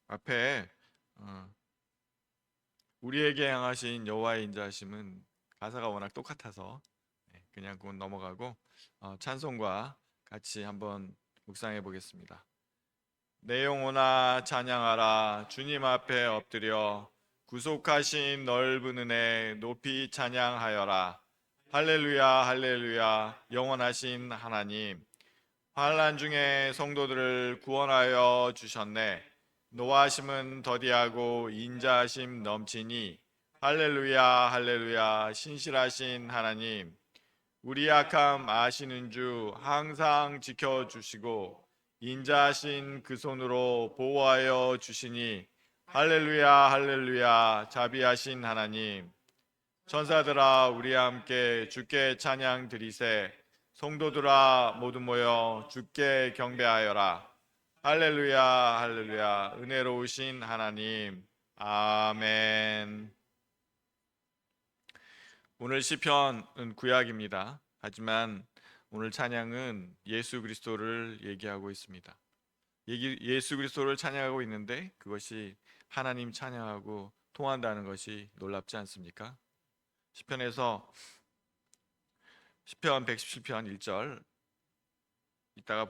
앞에 우리에게 향하신 여호와의 인자하심은 가사가 워낙 똑같아서 그냥 그건 넘어가고 찬송과 같이 한번 묵상해 보겠습니다. 내 영혼아 찬양하라 주님 앞에 엎드려 구속하신 넓은 은혜 높이 찬양하여라. 할렐루야 할렐루야 영원하신 하나님, 환난 중에 성도들을 구원하여 주셨네. 노하심은 더디하고 인자하심 넘치니 할렐루야 할렐루야 신실하신 하나님, 우리 약함 아시는 주 항상 지켜주시고 인자하신 그 손으로 보호하여 주시니 할렐루야 할렐루야 자비하신 하나님, 천사들아 우리와 함께 주께 찬양 드리세. 성도들아 모두 모여 주께 경배하여라. 할렐루야 할렐루야 은혜로우신 하나님, 아멘. 오늘 시편은 구약입니다. 하지만 오늘 찬양은 예수 그리스도를 얘기하고 있습니다. 예수 그리스도를 찬양하고 있는데 그것이 하나님 찬양하고 통한다는 것이 놀랍지 않습니까? 시편에서 시편 117편 1절 이따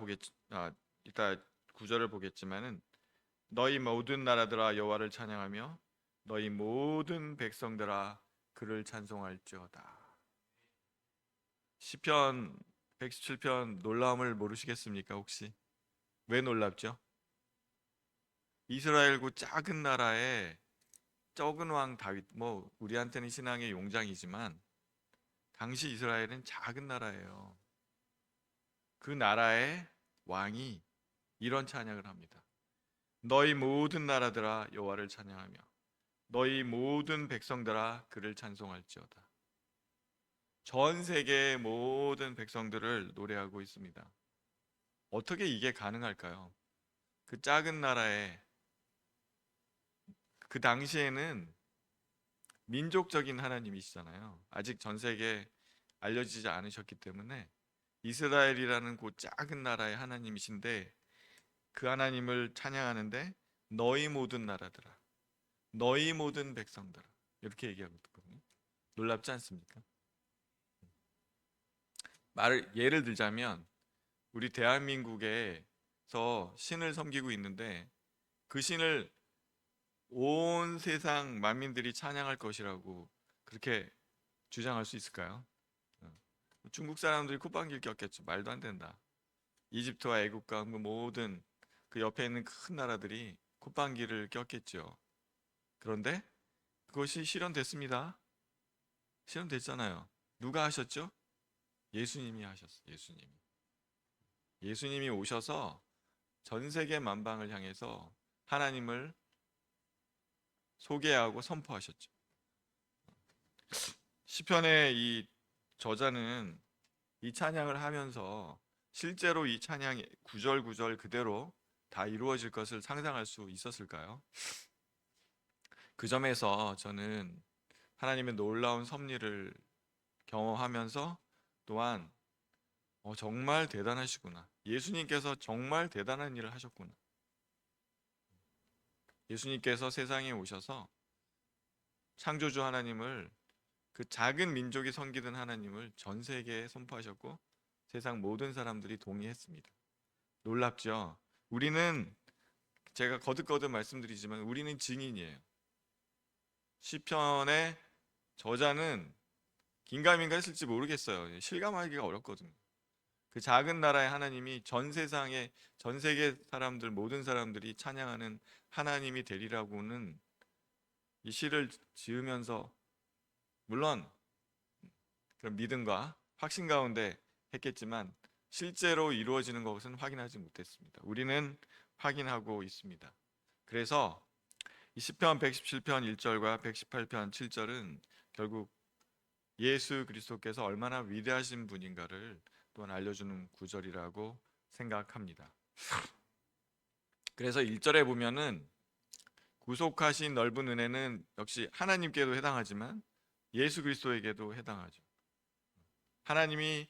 9절을 보겠지만은 너희 모든 나라들아 여호와를 찬양하며 너희 모든 백성들아 그를 찬송할지어다. 시편 117편 놀라움을 모르시겠습니까? 혹시 왜 놀랍죠? 이스라엘고 작은 나라에 적은 왕 다윗, 뭐 우리한테는 신앙의 용장이지만 당시 이스라엘은 작은 나라예요. 그 나라의 왕이 이런 찬양을 합니다. 너희 모든 나라들아 여호와를 찬양하며 너희 모든 백성들아 그를 찬송할지어다. 전 세계의 모든 백성들을 노래하고 있습니다. 어떻게 이게 가능할까요? 그 작은 나라에, 그 당시에는 민족적인 하나님이시잖아요. 아직 전 세계에 알려지지 않으셨기 때문에 이스라엘이라는 그 작은 나라의 하나님이신데 그 하나님을 찬양하는데 너희 모든 나라들아, 너희 모든 백성들아 이렇게 얘기하고 있거든요. 놀랍지 않습니까? 예를 들자면 우리 대한민국에서 신을 섬기고 있는데 그 신을 온 세상 만민들이 찬양할 것이라고 그렇게 주장할 수 있을까요? 어. 중국 사람들이 콧방귀를 꼈겠죠. 말도 안 된다. 이집트와 애국과 그 모든 그 옆에 있는 큰 나라들이 콧방귀를 꼈겠죠. 그런데 그것이 실현됐습니다. 실현됐잖아요. 누가 하셨죠? 예수님이 하셨어요. 예수님이 오셔서 전 세계 만방을 향해서 하나님을 소개하고 선포하셨죠. 시편의 이 저자는 이 찬양을 하면서 실제로 이 찬양이 구절 구절 그대로 다 이루어질 것을 상상할 수 있었을까요? 그 점에서 저는 하나님의 놀라운 섭리를 경험하면서 또한 정말 대단하시구나. 예수님께서 정말 대단한 일을 하셨구나. 예수님께서 세상에 오셔서 창조주 하나님을, 그 작은 민족이 섬기던 하나님을 전 세계에 선포하셨고 세상 모든 사람들이 동의했습니다. 놀랍죠? 우리는, 제가 거듭거듭 말씀드리지만 우리는 증인이에요. 시편의 저자는 긴가민가 했을지 모르겠어요. 실감하기가 어렵거든요. 그 작은 나라의 하나님이 전 세상에, 전 세계 사람들, 모든 사람들이 찬양하는 하나님이 되리라고는 이 시를 지으면서 물론 그런 믿음과 확신 가운데 했겠지만 실제로 이루어지는 것은 확인하지 못했습니다. 우리는 확인하고 있습니다. 그래서 이 시편 117편 1절과 118편 7절은 결국 예수 그리스도께서 얼마나 위대하신 분인가를 또한 알려주는 구절이라고 생각합니다. 그래서 1절에 보면은 구속하신 넓은 은혜는 역시 하나님께도 해당하지만 예수 그리스도에게도 해당하죠. 하나님이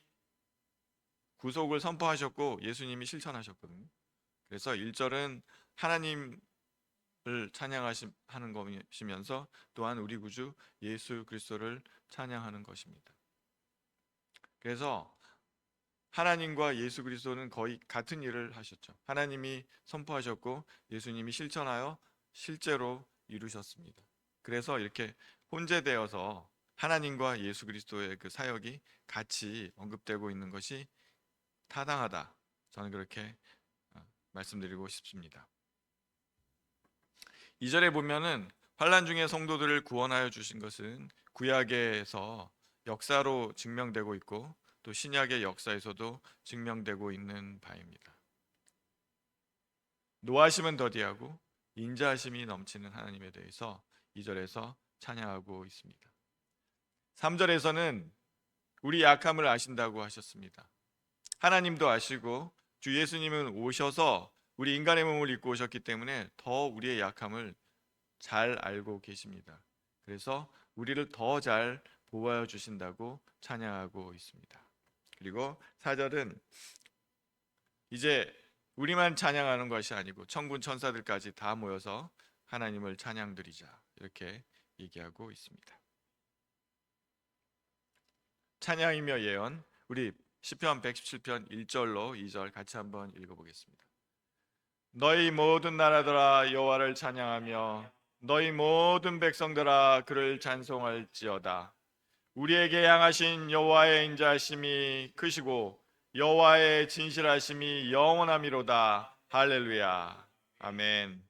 구속을 선포하셨고 예수님이 실천하셨거든요. 그래서 1절은 하나님을 찬양하는 것이면서 또한 우리 구주 예수 그리스도를 찬양하는 것입니다. 그래서 하나님과 예수 그리스도는 거의 같은 일을 하셨죠. 하나님이 선포하셨고 예수님이 실천하여 실제로 이루셨습니다. 그래서 이렇게 혼재되어서 하나님과 예수 그리스도의 그 사역이 같이 언급되고 있는 것이 타당하다. 저는 그렇게 말씀드리고 싶습니다. 2절에 보면은 환난 중에 성도들을 구원하여 주신 것은 구약에서 역사로 증명되고 있고 또 신약의 역사에서도 증명되고 있는 바입니다. 노하심은 더디하고 인자하심이 넘치는 하나님에 대해서 2절에서 찬양하고 있습니다. 3절에서는 우리 약함을 아신다고 하셨습니다. 하나님도 아시고 주 예수님은 오셔서 우리 인간의 몸을 입고 오셨기 때문에 더 우리의 약함을 잘 알고 계십니다. 그래서 우리를 더 잘 보호하여 주신다고 찬양하고 있습니다. 그리고 4절은 이제 우리만 찬양하는 것이 아니고 천군 천사들까지 다 모여서 하나님을 찬양드리자 이렇게 얘기하고 있습니다. 찬양이며 예언, 우리 시편 117편 1절로 2절 같이 한번 읽어보겠습니다. 너희 모든 나라들아 여호와를 찬양하며 너희 모든 백성들아 그를 찬송할지어다. 우리에게 향하신 여호와의 인자하심이 크시고 여호와의 진실하심이 영원하미로다. 할렐루야. 아멘.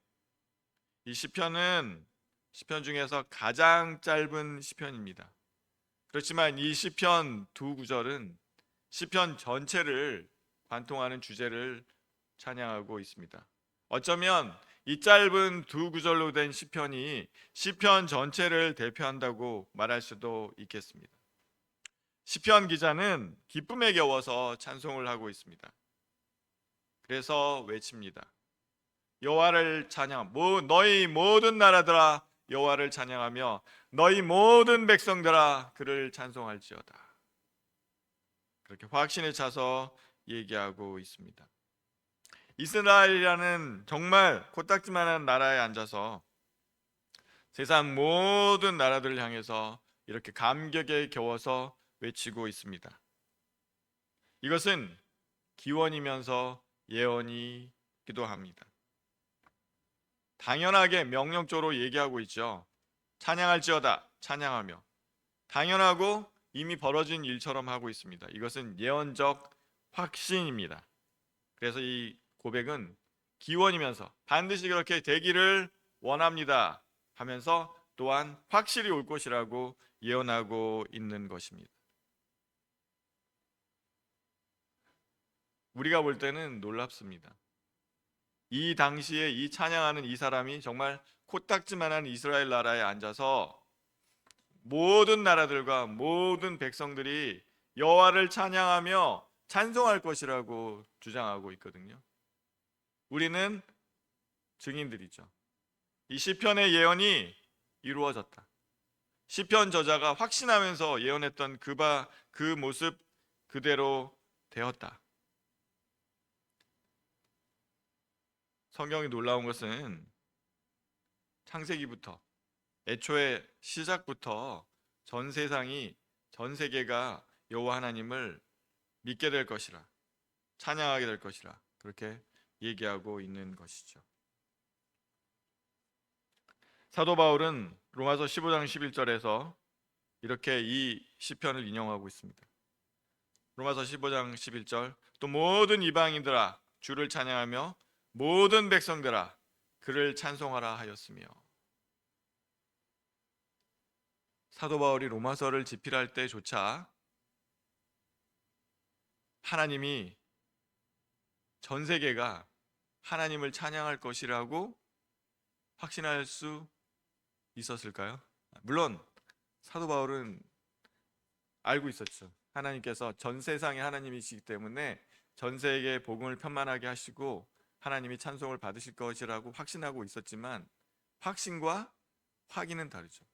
이 시편은 시편 중에서 가장 짧은 시편입니다. 그렇지만 이 시편 두 구절은 시편 전체를 관통하는 주제를 찬양하고 있습니다. 어쩌면 이 짧은 두 구절로 된 시편이 시편 전체를 대표한다고 말할 수도 있겠습니다. 시편 기자는 기쁨에 겨워서 찬송을 하고 있습니다. 그래서 외칩니다. 여호와를 찬양, 너희 모든 나라들아 여호와를 찬양하며 너희 모든 백성들아 그를 찬송할지어다. 그렇게 확신에 차서 얘기하고 있습니다. 이스라엘이라는 정말 코딱지만한 나라에 앉아서 세상 모든 나라들을 향해서 이렇게 감격에 겨워서 외치고 있습니다. 이것은 기원이면서 예언이기도 합니다. 당연하게 명령조로 얘기하고 있죠. 찬양할지어다 찬양하며 당연하고 이미 벌어진 일처럼 하고 있습니다. 이것은 예언적 확신입니다. 그래서 이 고백은 기원이면서 반드시 그렇게 되기를 원합니다 하면서 또한 확실히 올 것이라고 예언하고 있는 것입니다. 우리가 볼 때는 놀랍습니다. 이 당시에 이 찬양하는 이 사람이 정말 코딱지만한 이스라엘 나라에 앉아서 모든 나라들과 모든 백성들이 여호와를 찬양하며 찬송할 것이라고 주장하고 있거든요. 우리는 증인들이죠. 이 시편의 예언이 이루어졌다. 시편 저자가 확신하면서 예언했던 그 모습 그대로 되었다. 성경이 놀라운 것은 창세기부터 애초에 시작부터 전 세상이 전 세계가 여호와 하나님을 믿게 될 것이라 찬양하게 될 것이라 그렇게 얘기하고 있는 것이죠. 사도 바울은 로마서 15장 11절에서 이렇게 이 시편을 인용하고 있습니다. 로마서 15장 11절 또 모든 이방인들아 주를 찬양하며 모든 백성들아 그를 찬송하라 하였으며. 사도 바울이 로마서를 집필할 때조차 하나님이 전 세계가 하나님을 찬양할 것이라고 확신할 수 있었을까요? 물론 사도 바울은 알고 있었죠. 하나님께서 전 세상의 하나님이시기 때문에 전 세계에 복음을 편만하게 하시고 하나님이 찬송을 받으실 것이라고 확신하고 있었지만 확신과 확인은 다르죠.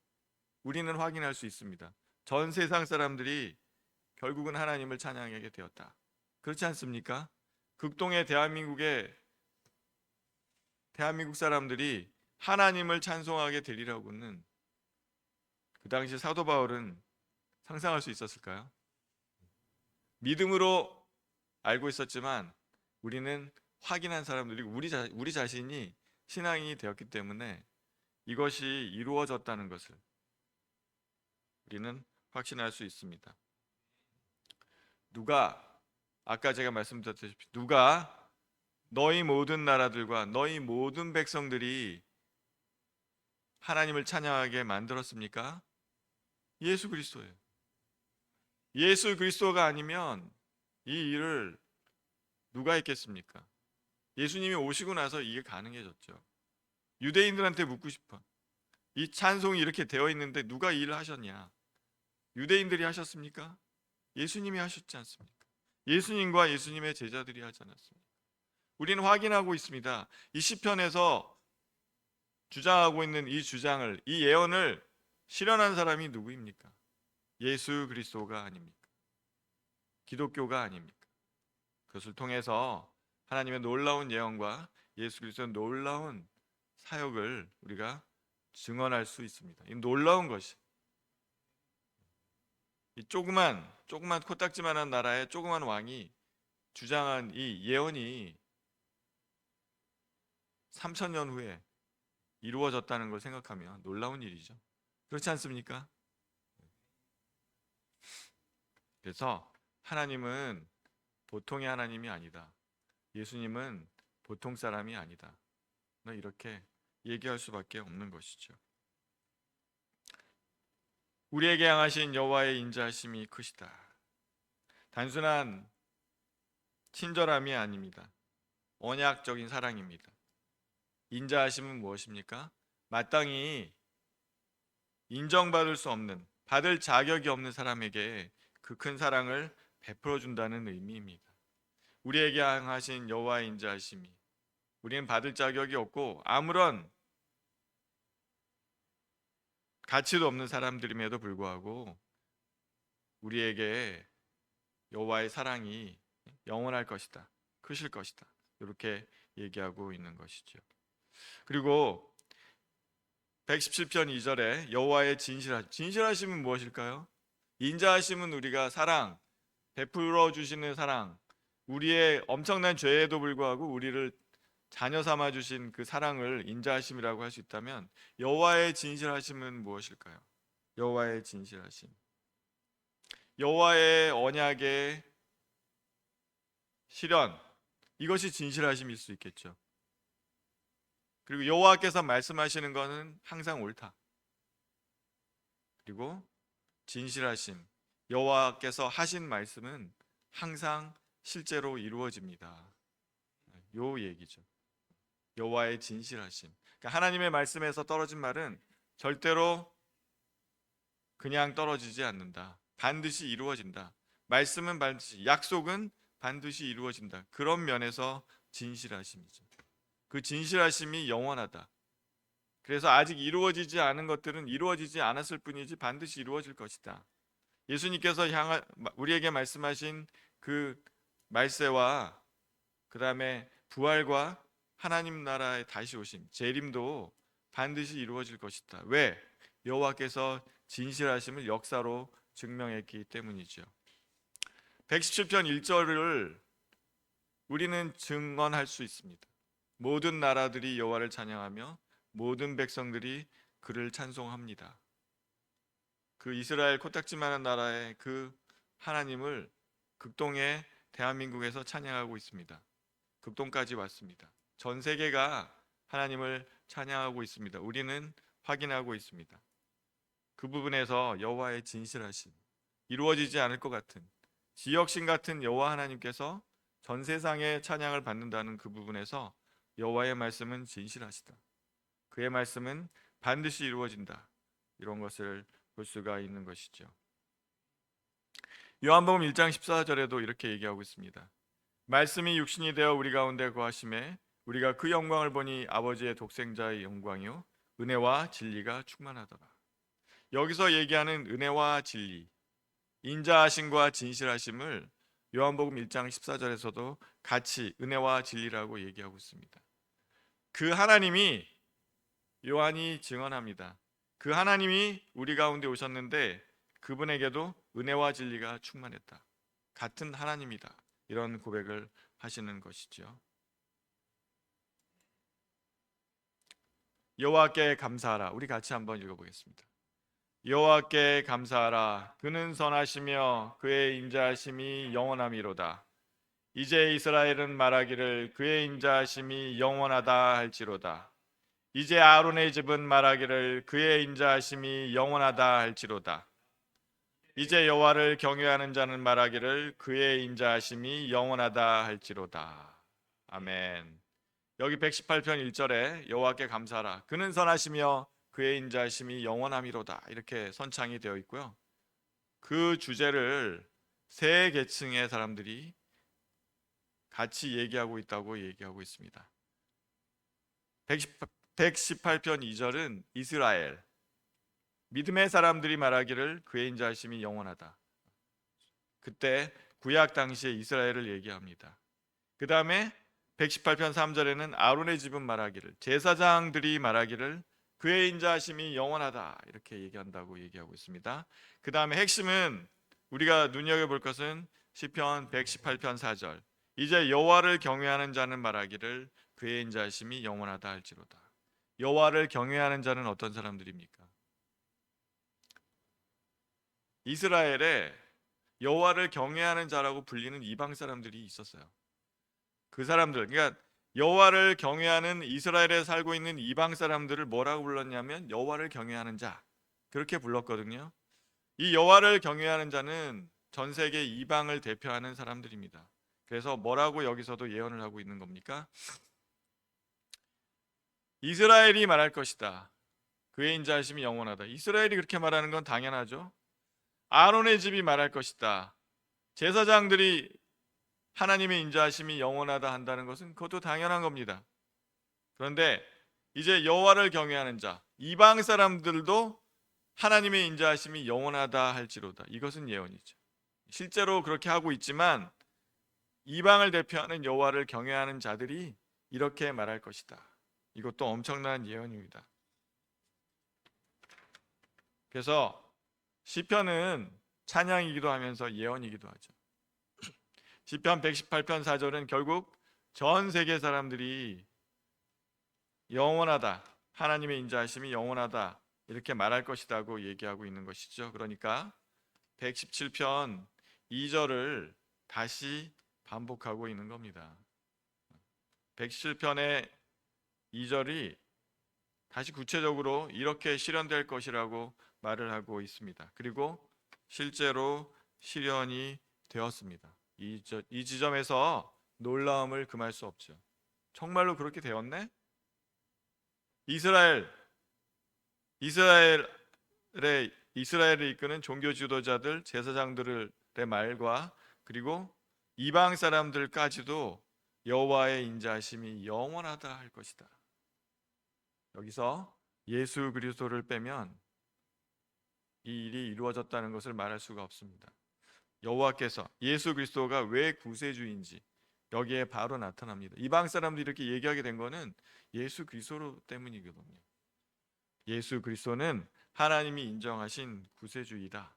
우리는 확인할 수 있습니다. 전 세상 사람들이 결국은 하나님을 찬양하게 되었다. 그렇지 않습니까? 극동의 대한민국 사람들이 하나님을 찬송하게 되리라고는 그 당시 사도 바울은 상상할 수 있었을까요? 믿음으로 알고 있었지만 우리는 확인한 사람들이고 우리 자신이 신앙이 되었기 때문에 이것이 이루어졌다는 것을 우리는 확신할 수 있습니다. 아까 제가 말씀드렸다시피 누가 너희 모든 나라들과 너희 모든 백성들이 하나님을 찬양하게 만들었습니까? 예수 그리스도예요. 예수 그리스도가 아니면 이 일을 누가 했겠습니까? 예수님이 오시고 나서 이게 가능해졌죠. 유대인들한테 묻고 싶어. 이 찬송이 이렇게 되어 있는데 누가 이 일을 하셨냐? 유대인들이 하셨습니까? 예수님이 하셨지 않습니까? 예수님과 예수님의 제자들이 하지 않았습니까? 우리는 확인하고 있습니다. 이 시편에서 주장하고 있는 이 주장을, 이 예언을 실현한 사람이 누구입니까? 예수 그리스도가 아닙니까? 기독교가 아닙니까? 그것을 통해서 하나님의 놀라운 예언과 예수 그리스도의 놀라운 사역을 우리가 증언할 수 있습니다. 이 놀라운 것이, 이 조그만 코딱지만한 나라의 조그만 왕이 주장한 이 예언이 3000년 후에 이루어졌다는 걸 생각하면 놀라운 일이죠. 그렇지 않습니까? 그래서 하나님은 보통의 하나님이 아니다. 예수님은 보통 사람이 아니다. 이렇게 얘기할 수밖에 없는 것이죠. 우리에게 향하신 여호와의 인자하심이 크시다. 단순한 친절함이 아닙니다. 언약적인 사랑입니다. 인자하심은 무엇입니까? 마땅히 인정받을 수 없는, 받을 자격이 없는 사람에게 그 큰 사랑을 베풀어 준다는 의미입니다. 우리에게 향하신 여호와의 인자하심이, 우리는 받을 자격이 없고 아무런 가치도 없는 사람들임에도 불구하고 우리에게 여호와의 사랑이 영원할 것이다, 크실 것이다, 이렇게 얘기하고 있는 것이죠. 그리고 117편 2절에 여호와의 진실하심은 무엇일까요? 인자하심은 우리가 사랑, 베풀어 주시는 사랑, 우리의 엄청난 죄에도 불구하고 우리를 자녀 삼아 주신 그 사랑을 인자하심이라고 할 수 있다면 여호와의 진실하심은 무엇일까요? 여호와의 진실하심, 여호와의 언약의 실현, 이것이 진실하심일 수 있겠죠. 그리고 여호와께서 말씀하시는 것은 항상 옳다. 그리고 진실하심, 여호와께서 하신 말씀은 항상 실제로 이루어집니다. 요 얘기죠. 여호와의 진실하심. 그러니까 하나님의 말씀에서 떨어진 말은 절대로 그냥 떨어지지 않는다. 반드시 이루어진다. 말씀은 반드시, 약속은 반드시 이루어진다. 그런 면에서 진실하심이죠. 그 진실하심이 영원하다. 그래서 아직 이루어지지 않은 것들은 이루어지지 않았을 뿐이지 반드시 이루어질 것이다. 예수님께서 우리에게 말씀하신 그 말세와 그 다음에 부활과 하나님 나라의 다시 오심, 재림도 반드시 이루어질 것이다. 왜? 여호와께서 진실하심을 역사로 증명했기 때문이죠. 117편 1절을 우리는 증언할 수 있습니다. 모든 나라들이 여호와를 찬양하며 모든 백성들이 그를 찬송합니다. 그 이스라엘 코딱지만한 나라의 그 하나님을 극동의 대한민국에서 찬양하고 있습니다. 극동까지 왔습니다. 전 세계가 하나님을 찬양하고 있습니다. 우리는 확인하고 있습니다. 그 부분에서 여호와의 진실하심, 이루어지지 않을 것 같은 지역신 같은 여호와 하나님께서 전 세상의 찬양을 받는다는 그 부분에서 여호와의 말씀은 진실하시다. 그의 말씀은 반드시 이루어진다. 이런 것을 볼 수가 있는 것이죠. 요한복음 1장 14절에도 이렇게 얘기하고 있습니다. 말씀이 육신이 되어 우리 가운데 거하심에 우리가 그 영광을 보니 아버지의 독생자의 영광이요 은혜와 진리가 충만하더라. 여기서 얘기하는 은혜와 진리, 인자하심과 진실하심을 요한복음 1장 14절에서도 같이 은혜와 진리라고 얘기하고 있습니다. 그 하나님이 요한이 증언합니다. 그 하나님이 우리 가운데 오셨는데 그분에게도 은혜와 진리가 충만했다. 같은 하나님이다. 이런 고백을 하시는 것이죠. 여호와께 감사하라. 우리 같이 한번 읽어보겠습니다. 여호와께 감사하라. 그는 선하시며 그의 인자하심이 영원함이로다. 이제 이스라엘은 말하기를 그의 인자하심이 영원하다 할지로다. 이제 아론의 집은 말하기를 그의 인자하심이 영원하다 할지로다. 이제 여호와를 경외하는 자는 말하기를 그의 인자하심이 영원하다 할지로다. 아멘. 여기 118편 1절에 여호와께 감사하라. 그는 선하시며 그의 인자하심이 영원함이로다. 이렇게 선창이 되어 있고요. 그 주제를 세 계층의 사람들이 같이 얘기하고 있다고 얘기하고 있습니다. 118편 2절은 이스라엘, 믿음의 사람들이 말하기를 그의 인자하심이 영원하다. 그때 구약 당시의 이스라엘을 얘기합니다. 그 다음에 118편 3절에는 아론의 집은 말하기를, 제사장들이 말하기를 그의 인자하심이 영원하다. 이렇게 얘기한다고 얘기하고 있습니다. 그 다음에 핵심은 우리가 눈여겨볼 것은 시편 118편 4절, 이제 여호와를 경외하는 자는 말하기를 그의 인자하심이 영원하다 할지로다. 여호와를 경외하는 자는 어떤 사람들입니까? 이스라엘에 여호와를 경외하는 자라고 불리는 이방 사람들이 있었어요. 그 사람들, 그러니까 여호와를 경외하는 이스라엘에 살고 있는 이방 사람들을 뭐라고 불렀냐면 여호와를 경외하는 자, 그렇게 불렀거든요. 이 여호와를 경외하는 자는 전 세계 이방을 대표하는 사람들입니다. 그래서 뭐라고 여기서도 예언을 하고 있는 겁니까? 이스라엘이 말할 것이다. 그의 인자하심이 영원하다. 이스라엘이 그렇게 말하는 건 당연하죠. 아론의 집이 말할 것이다. 제사장들이 하나님의 인자하심이 영원하다 한다는 것은 그것도 당연한 겁니다. 그런데 이제 여호와를 경외하는 자, 이방 사람들도 하나님의 인자하심이 영원하다 할지로다. 이것은 예언이죠. 실제로 그렇게 하고 있지만 이방을 대표하는 여호와를 경외하는 자들이 이렇게 말할 것이다. 이것도 엄청난 예언입니다. 그래서 시편은 찬양이기도 하면서 예언이기도 하죠. 시편 118편 4절은 결국 전 세계 사람들이 영원하다, 하나님의 인자하심이 영원하다 이렇게 말할 것이라고 얘기하고 있는 것이죠. 그러니까 117편 2절을 다시 반복하고 있는 겁니다. 117편의 2절이 다시 구체적으로 이렇게 실현될 것이라고 말을 하고 있습니다. 그리고 실제로 실현이 되었습니다. 이 지점에서 놀라움을 금할 수 없죠. 정말로 그렇게 되었네? 이스라엘을 이끄는 종교 지도자들, 제사장들의 말과 그리고 이방 사람들까지도 여호와의 인자하심이 영원하다 할 것이다. 여기서 예수 그리스도를 빼면 이 일이 이루어졌다는 것을 말할 수가 없습니다. 여호와께서 예수 그리스도가 왜 구세주인지 여기에 바로 나타납니다. 이방 사람들이 이렇게 얘기하게 된 것은 예수 그리스도 때문이거든요. 예수 그리스도는 하나님이 인정하신 구세주이다.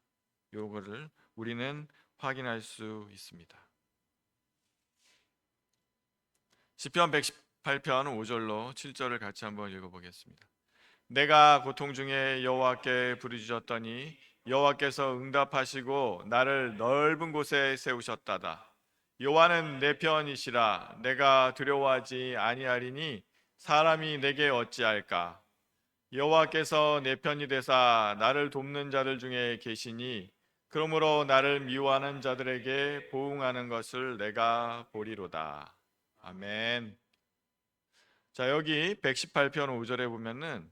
요거를 우리는 확인할 수 있습니다. 시편 118편 5절로 7절을 같이 한번 읽어보겠습니다. 내가 고통 중에 여호와께 부르짖었더니 여호와께서 응답하시고 나를 넓은 곳에 세우셨다다. 여호와는 내 편이시라. 내가 두려워하지 아니하리니 사람이 내게 어찌할까. 여호와께서 내 편이 되사 나를 돕는 자들 중에 계시니 그러므로 나를 미워하는 자들에게 보응하는 것을 내가 보리로다. 아멘. 자, 여기 118편 5절에 보면은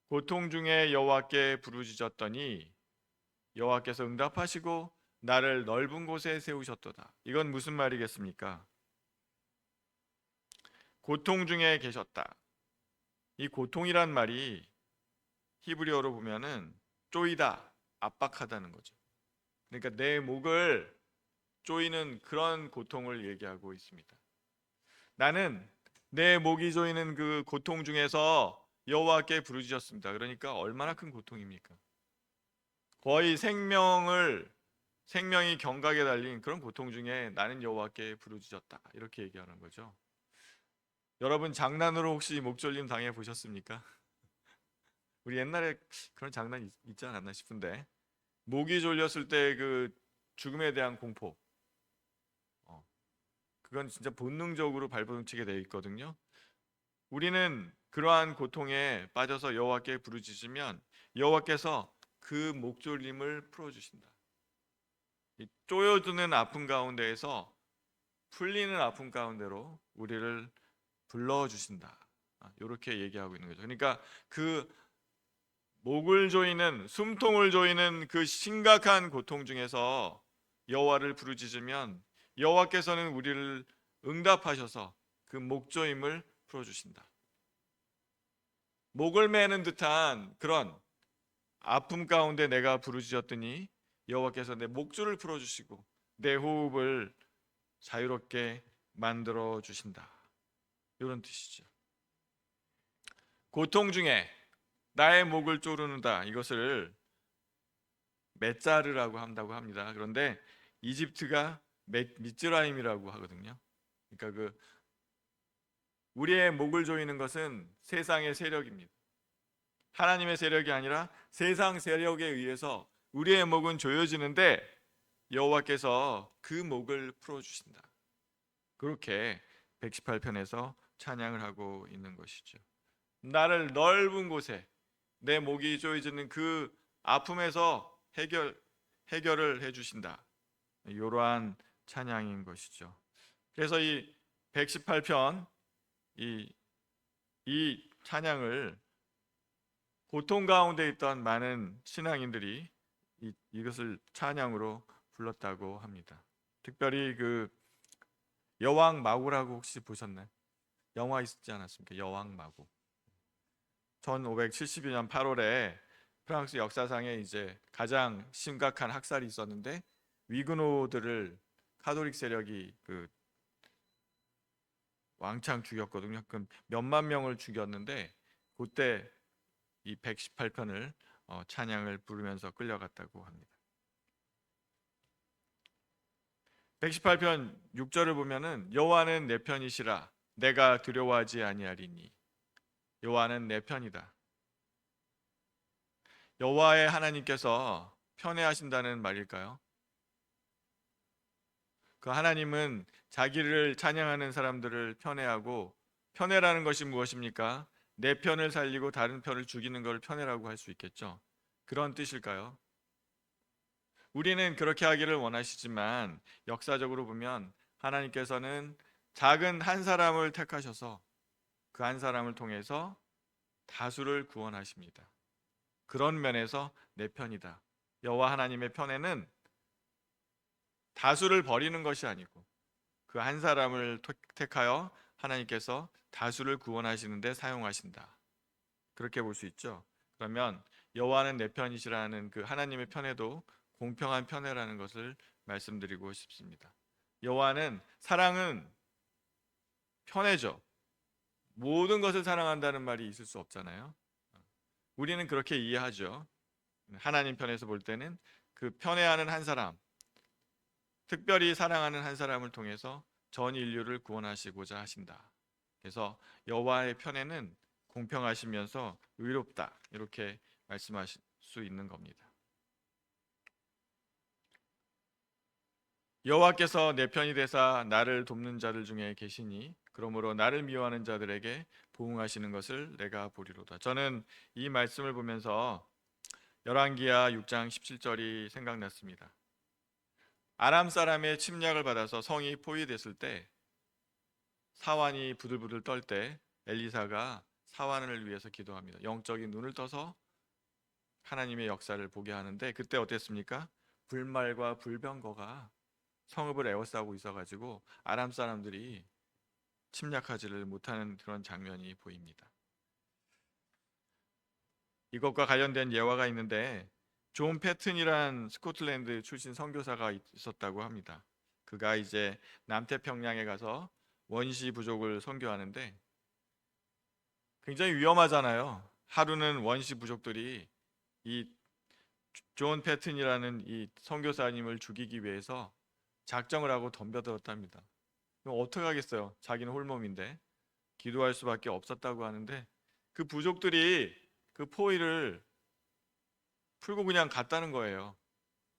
고통 중에 여호와께 부르짖었더니 여호와께서 응답하시고 나를 넓은 곳에 세우셨도다. 이건 무슨 말이겠습니까? 고통 중에 계셨다. 이 고통이란 말이 히브리어로 보면은 쪼이다, 압박하다는 거죠. 그러니까 내 목을 쪼이는 그런 고통을 얘기하고 있습니다. 나는 내 목이 조이는 그 고통 중에서 여호와께 부르짖었습니다. 그러니까 얼마나 큰 고통입니까? 거의 생명이 경각에 달린 그런 고통 중에 나는 여호와께 부르짖었다 이렇게 얘기하는 거죠. 여러분 장난으로 혹시 목졸림 당해 보셨습니까? 우리 옛날에 그런 장난 있지 않았나 싶은데 목이 졸렸을 때 그 죽음에 대한 공포, 어, 그건 진짜 본능적으로 발버둥치게 되어 있거든요. 우리는 그러한 고통에 빠져서 여호와께 부르짖으면 여호와께서 그 목졸림을 풀어주신다. 이 쪼여드는 아픔 가운데에서 풀리는 아픔 가운데로 우리를 불러주신다. 이렇게 얘기하고 있는 거죠. 그러니까 그 목을 조이는 숨통을 조이는 그 심각한 고통 중에서 여호와를 부르짖으면 여호와께서는 우리를 응답하셔서 그 목조임을 풀어주신다. 목을 매는 듯한 그런 아픔 가운데 내가 부르짖었더니 여호와께서 내 목줄을 풀어주시고 내 호흡을 자유롭게 만들어 주신다. 이런 뜻이죠. 고통 중에 나의 목을 조르는다. 이것을 맷자르라고 한다고 합니다. 그런데 이집트가 미츠라임이라고 하거든요. 그러니까 그 우리의 목을 조이는 것은 세상의 세력입니다. 하나님의 세력이 아니라 세상 세력에 의해서 우리의 목은 조여지는데 여호와께서 그 목을 풀어 주신다. 그렇게 118편에서 찬양을 하고 있는 것이죠. 나를 넓은 곳에 내 목이 조여지는 그 아픔에서 해결을 해 주신다. 이러한 찬양인 것이죠. 그래서 이 118편 이 찬양을 고통 가운데 있던 많은 신앙인들이 이것을 찬양으로 불렀다고 합니다. 특별히 그 여왕 마구라고 혹시 보셨나요? 영화 있지 않았습니까? 여왕 마구. 1572년 8월에 프랑스 역사상에 이제 가장 심각한 학살이 있었는데 위그노들을 카톨릭 세력이 그 왕창 죽였거든요. 그 몇만 명을 죽였는데 그때 이 118편을 찬양을 부르면서 끌려갔다고 합니다. 118편 6절을 보면은 여호와는 내 편이시라 내가 두려워하지 아니하리니. 여호와는 내 편이다. 여호와의 하나님께서 편애하신다는 말일까요? 그 하나님은 자기를 찬양하는 사람들을 편애하고, 편애라는 것이 무엇입니까? 내 편을 살리고 다른 편을 죽이는 것을 편애라고 할 수 있겠죠. 그런 뜻일까요? 우리는 그렇게 하기를 원하시지만 역사적으로 보면 하나님께서는 작은 한 사람을 택하셔서 그 한 사람을 통해서 다수를 구원하십니다. 그런 면에서 내 편이다. 여호와 하나님의 편에는 다수를 버리는 것이 아니고 그 한 사람을 택하여 하나님께서 다수를 구원하시는 데 사용하신다. 그렇게 볼 수 있죠. 그러면 여호와는 내 편이시라는 그 하나님의 편에도 공평한 편애라는 것을 말씀드리고 싶습니다. 여호와는 사랑은 편애죠. 모든 것을 사랑한다는 말이 있을 수 없잖아요. 우리는 그렇게 이해하죠. 하나님 편에서 볼 때는 그 편애하는 한 사람, 특별히 사랑하는 한 사람을 통해서 전 인류를 구원하시고자 하신다. 그래서 여호와의 편에는 공평하시면서 의롭다, 이렇게 말씀하실 수 있는 겁니다. 여호와께서 내 편이 되사 나를 돕는 자들 중에 계시니 그러므로 나를 미워하는 자들에게 보응하시는 것을 내가 보리로다. 저는 이 말씀을 보면서 열왕기하 6장 17절이 생각났습니다. 아람 사람의 침략을 받아서 성이 포위됐을 때 사환이 부들부들 떨 때 엘리사가 사환을 위해서 기도합니다. 영적인 눈을 떠서 하나님의 역사를 보게 하는데 그때 어땠습니까? 불말과 불병거가 성읍을 에워싸고 있어가지고 아람 사람들이 침략하지를 못하는 그런 장면이 보입니다. 이것과 관련된 예화가 있는데 존 패튼이란 스코틀랜드 출신 선교사가 있었다고 합니다. 그가 이제 남태평양에 가서 원시 부족을 선교하는데 굉장히 위험하잖아요. 하루는 원시 부족들이 이 존 패튼이라는 이 선교사님을 죽이기 위해서 작정을 하고 덤벼들었답니다. 그럼 어떻게 하겠어요? 자기는 홀몸인데 기도할 수밖에 없었다고 하는데 그 부족들이 그 포위를 풀고 그냥 갔다는 거예요.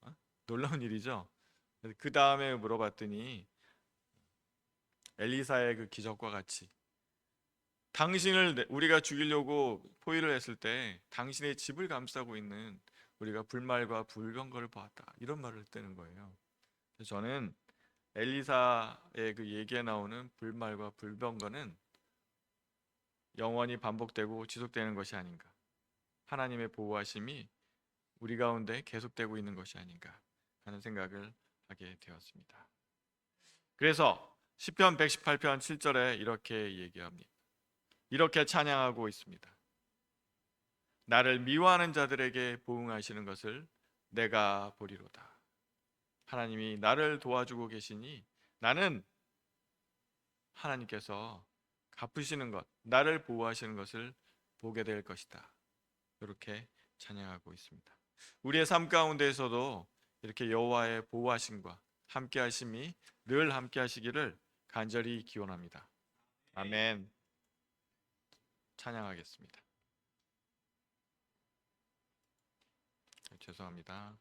어? 놀라운 일이죠. 그 다음에 물어봤더니 엘리사의 그 기적과 같이 당신을 우리가 죽이려고 포위를 했을 때 당신의 집을 감싸고 있는 우리가 불말과 불병거를 보았다, 이런 말을 했다는 거예요. 그래서 저는 엘리사의 그 얘기에 나오는 불말과 불병거는 영원히 반복되고 지속되는 것이 아닌가, 하나님의 보호하심이 우리 가운데 계속되고 있는 것이 아닌가 하는 생각을 하게 되었습니다. 그래서 시편 118편 7절에 이렇게 얘기합니다. 이렇게 찬양하고 있습니다. 나를 미워하는 자들에게 보응하시는 것을 내가 보리로다. 하나님이 나를 도와주고 계시니 나는 하나님께서 갚으시는 것, 나를 보호하시는 것을 보게 될 것이다. 이렇게 찬양하고 있습니다. 우리의 삶 가운데에서도 이렇게 여호와의 보호하심과 함께하심이 늘 함께하시기를 간절히 기원합니다. 아멘. 찬양하겠습니다. 죄송합니다.